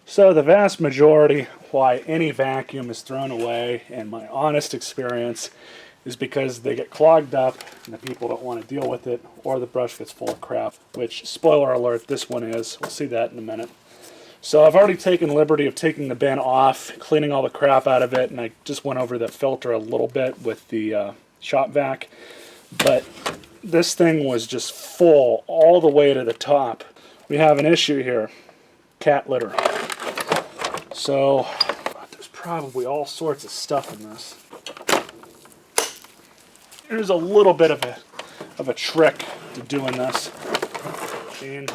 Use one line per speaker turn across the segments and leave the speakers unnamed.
So the vast majority why any vacuum is thrown away, in my honest experience, is because they get clogged up and the people don't want to deal with it, or the brush gets full of crap, which, spoiler alert, this one is. We'll see that in a minute. So I've already taken liberty of taking the bin off, cleaning all the crap out of it, and I just went over the filter a little bit with the shop vac. But this thing was just full all the way to the top. We have an issue here. Cat litter. So there's probably all sorts of stuff in this. There's a little bit of a trick to doing this. And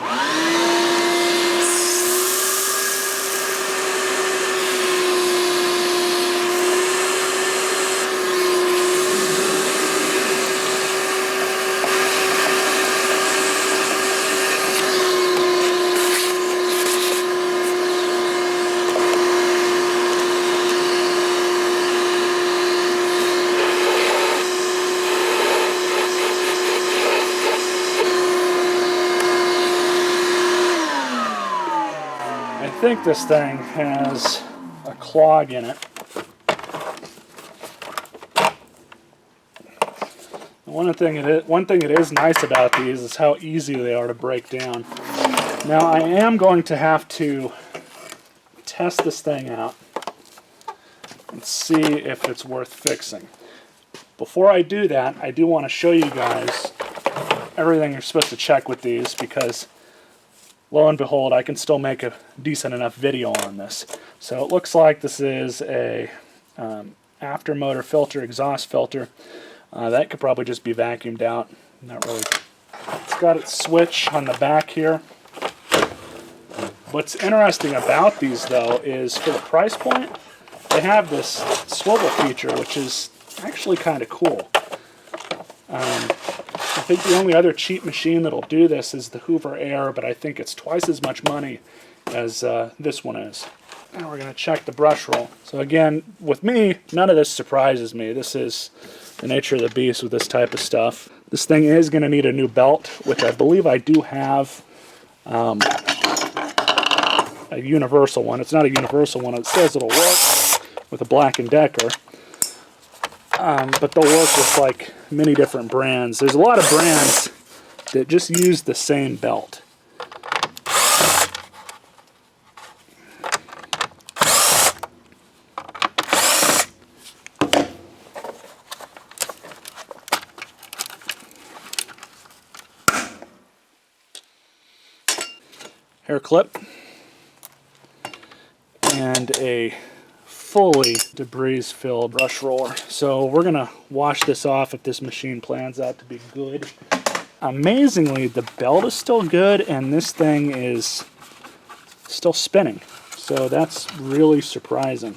I think this thing has a clog in it. One thing it is nice about these is how easy they are to break down. Now I am going to have to test this thing out and see if it's worth fixing. Before I do that, I do want to show you guys everything you're supposed to check with these, because lo and behold, I can still make a decent enough video on this. So it looks like this is a aftermotor filter, exhaust filter. That could probably just be vacuumed out. Not really. It's got its switch on the back here. What's interesting about these, though, is for the price point, they have this swivel feature, which is actually kind of cool. I think the only other cheap machine that'll do this is the Hoover Air, but I think it's twice as much money as this one is. Now we're going to check the brush roll. So again, with me, none of this surprises me. This is the nature of the beast with this type of stuff. This thing is going to need a new belt, which I believe I do have a universal one. It's not a universal one. It says it'll work with a Black+Decker. But they'll work with like many different brands. There's a lot of brands that just use the same belt. Hair clip and a fully debris-filled brush roller. So we're going to wash this off if this machine plans out to be good. Amazingly, the belt is still good and this thing is still spinning. So that's really surprising.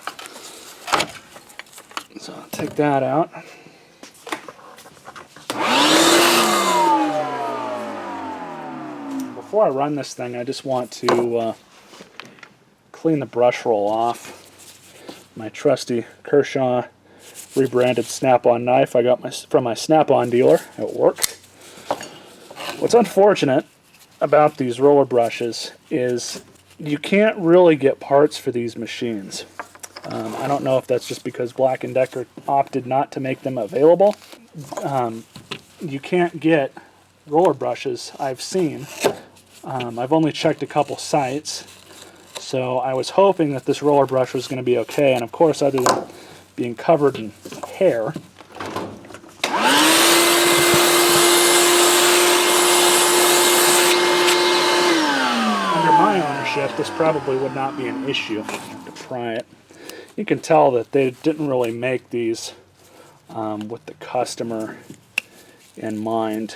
So I'll take that out. Before I run this thing, I just want to clean the brush roll off. My trusty Kershaw rebranded Snap-on knife I got from my Snap-on dealer at work. What's unfortunate about these roller brushes is you can't really get parts for these machines. I don't know if that's just because Black+Decker opted not to make them available. You can't get roller brushes I've seen. I've only checked a couple sites. So I was hoping that this roller brush was going to be okay, and of course, other than being covered in hair, under my ownership, this probably would not be an issue. I have to pry it. You can tell that they didn't really make these with the customer in mind,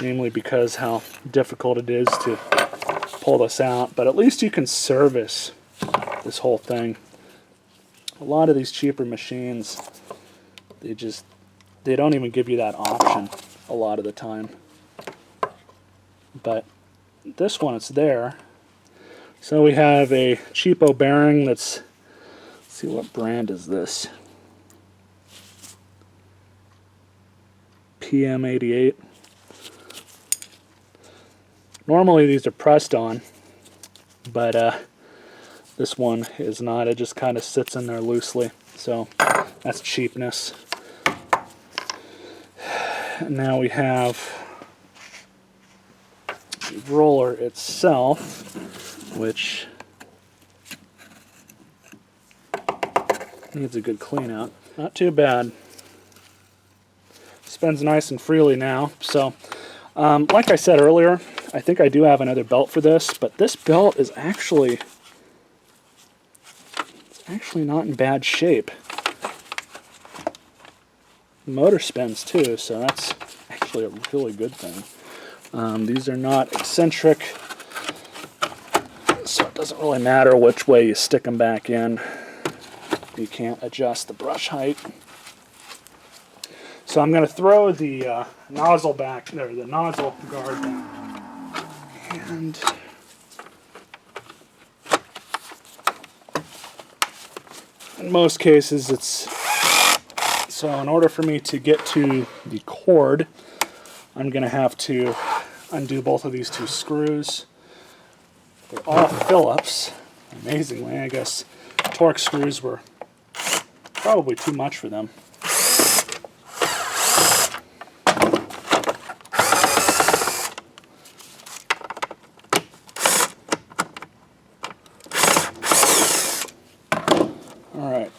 namely because how difficult it is to pull this out, but at least you can service this whole thing. A lot of these cheaper machines, they don't even give you that option a lot of the time. But this one, it's there. So we have a cheapo bearing that's, let's see, what brand is this? PM88. Normally these are pressed on, but this one is not. It just kind of sits in there loosely. So that's cheapness. And now we have the roller itself, which needs a good clean out. Not too bad. Spins nice and freely now. So like I said earlier, I think I do have another belt for this, but this belt is actually not in bad shape. The motor spins too, so that's actually a really good thing. These are not eccentric, so it doesn't really matter which way you stick them back in. You can't adjust the brush height. So I'm going to throw the nozzle back there, the nozzle guard back. And in most cases it's, so in order for me to get to the cord, I'm going to have to undo both of these two screws. They're all Phillips. Amazingly, I guess torque screws were probably too much for them. Alright,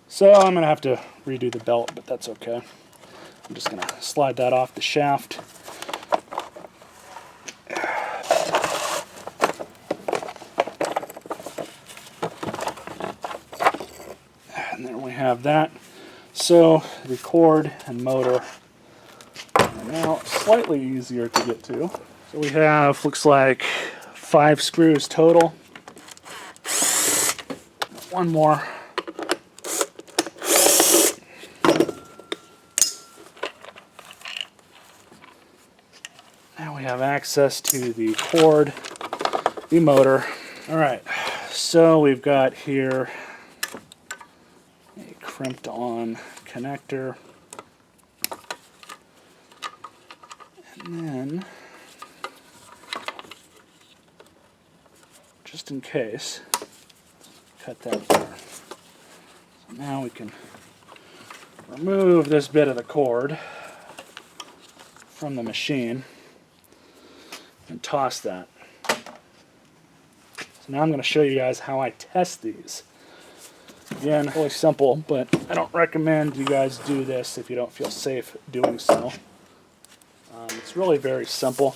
so I'm going to have to redo the belt, but that's okay. I'm just going to slide that off the shaft. And there we have that. So the cord and motor are now slightly easier to get to. So we have, looks like 5 screws total. One more. Now we have access to the cord, the motor. Alright, so we've got here a crimped on connector. And then, just in case, cut that there. So now we can remove this bit of the cord from the machine and toss that. So now I'm going to show you guys how I test these. Again, really simple, but I don't recommend you guys do this if you don't feel safe doing so. It's really very simple,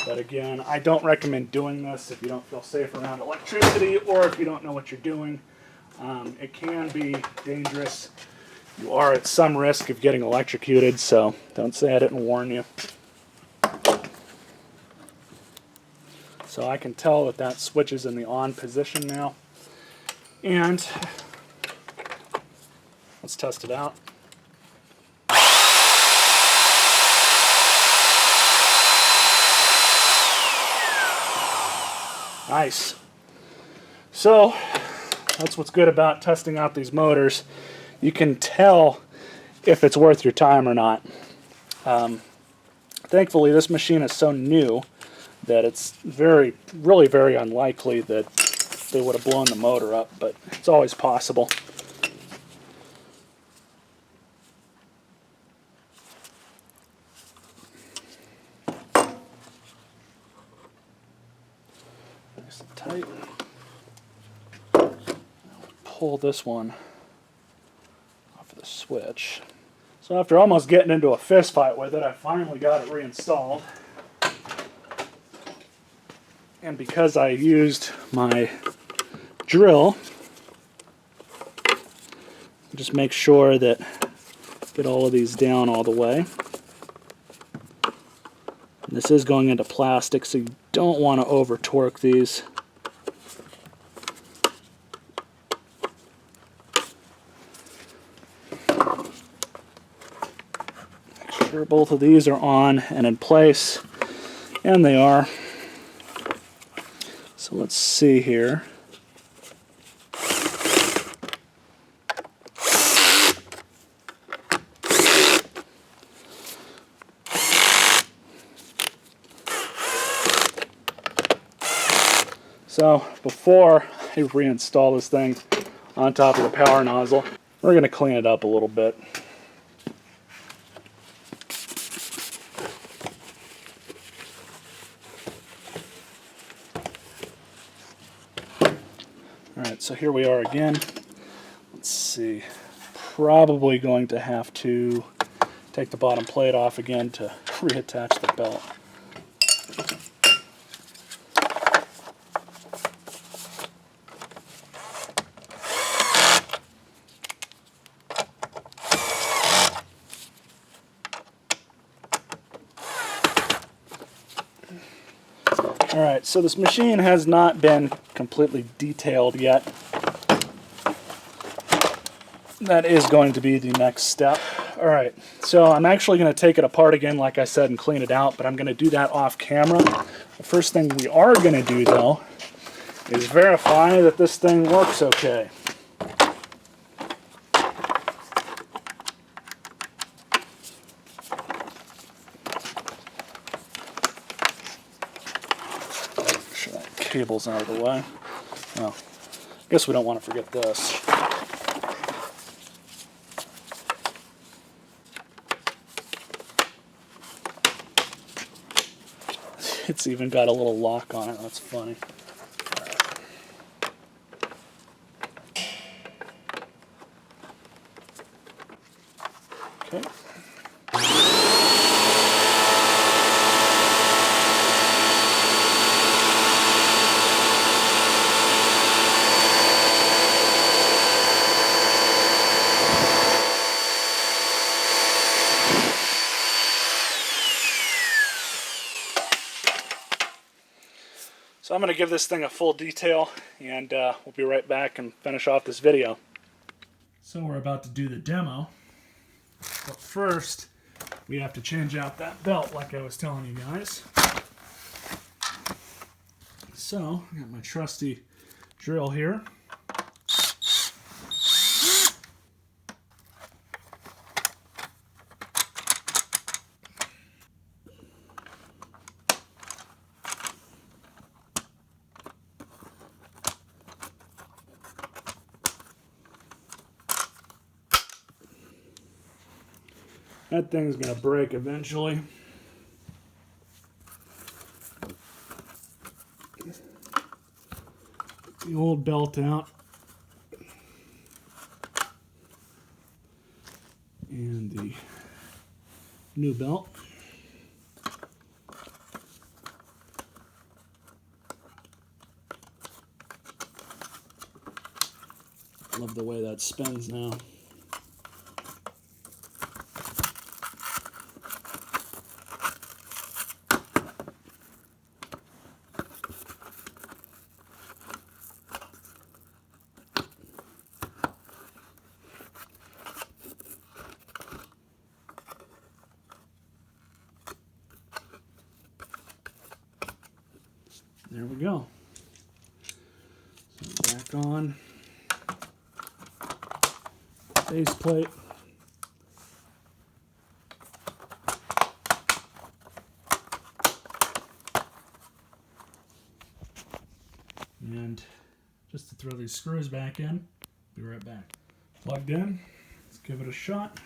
but again, I don't recommend doing this if you don't feel safe around electricity or if you don't know what you're doing. It can be dangerous. You are at some risk of getting electrocuted, so don't say I didn't warn you. So I can tell that that switch is in the on position now. And let's test it out. Nice. So that's what's good about testing out these motors. You can tell if it's worth your time or not. Thankfully, this machine is so new that it's really very unlikely that they would have blown the motor up, but it's always possible. Nice and tight. Pull this one off of the switch. So after almost getting into a fist fight with it, I finally got it reinstalled. And because I used my drill, just make sure that get all of these down all the way. And this is going into plastic, so you don't want to over torque these. Make sure both of these are on and in place, and they are. So let's see here. So before I reinstall this thing on top of the power nozzle, we're going to clean it up a little bit. Alright, so here we are again. Let's see. Probably going to have to take the bottom plate off again to reattach the belt. Alright, so this machine has not been completely detailed yet. That is going to be the next step. Alright, so I'm actually going to take it apart again, like I said, and clean it out, but I'm going to do that off camera. The first thing we are going to do, though, is verify that this thing works okay. Make sure that cable's out of the way. Well, I guess we don't want to forget this. It's even got a little lock on it. That's funny. Okay. So I'm going to give this thing a full detail, and we'll be right back and finish off this video. So we're about to do the demo, but first we have to change out that belt like I was telling you guys. So I got my trusty drill here. That thing's going to break eventually. The old belt out. And the new belt. Love the way that spins now. There we go. So back on. Base plate. And just to throw these screws back in, be right back. Plugged in. Let's give it a shot.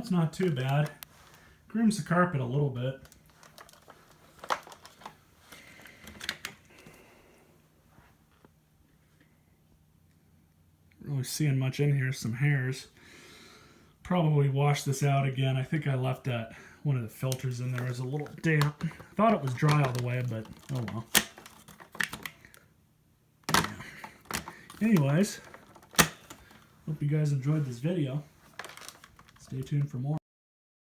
That's not too bad. Grooms the carpet a little bit. Really seeing much in here, some hairs. Probably wash this out again. I think I left one of the filters in there was a little damp. I thought it was dry all the way, but oh well. Yeah. Anyways, hope you guys enjoyed this video. Stay tuned for more.